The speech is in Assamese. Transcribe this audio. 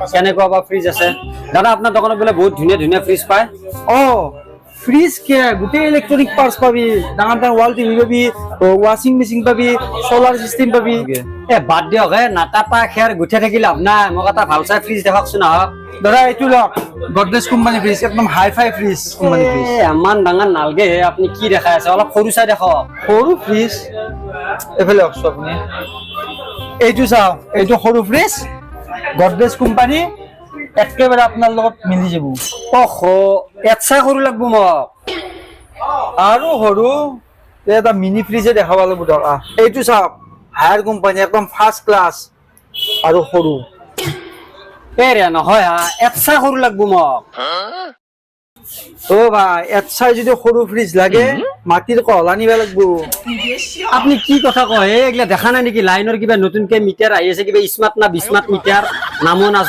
কেনেকুৱা বা ফ্ৰিজ আছে দাদা আপোনাৰ দোকানত বোলে বহুত ধুনীয়া ধুনীয়া ফ্ৰিজ পায় ফ্ৰিজ কে গোটেই ইলেকট্ৰনিক পাৰ্টস পাবি ডাঙৰ ডাঙৰ ওয়াল টিভি পাবি ওয়াশিং মেশিন পাবি সোলাৰ সিস্টেম পাবি এ বাদ দিয়ক নাটাপা খেৰ গুঠাই থাকি লাভ নাই মোক এটা ভাল চাই ফ্ৰিজ দেখাওকচোন আহক দাদা এইটো লওক গডৰেজ কোম্পানী ফ্ৰিজ একদম hi fi fridge company fridge ইমান ডাঙৰ নালগে আপুনি কি দেখাই আছে অলপ সৰু চাই দেখক সৰু ফ্ৰিজ এইফালে আহকচোন আপুনি এইটো চাও এইটো সৰু ফ্ৰিজ গডৰেজ কোম্পানী একেবাৰে আপোনাৰ লগত মিলি যাব অহ এটছা সৰু লাগব মোক আৰু সৰু এটা মিনি ফ্ৰিজে দেখাব লাগিব দাদা এইটো চাওক হায়াৰ কোম্পানী একদম ফাৰ্ষ্ট ক্লাছ আৰু সৰু এ ৰে নহয় হা এটছা সৰু লাগব মোক অ ভাই এটছাই যদি সৰু ফ্ৰিজ লাগে মাটিৰ কহলা নিব লাগিব আপুনি কি কথা কয় এইগিলা দেখা নাই নেকি লাইনৰ কিবা নতুনকে মিটাৰ আহি আছে কিবা স্মাৰ্ট না বিস্মাৰ্ট মিটাৰ নামো নাজ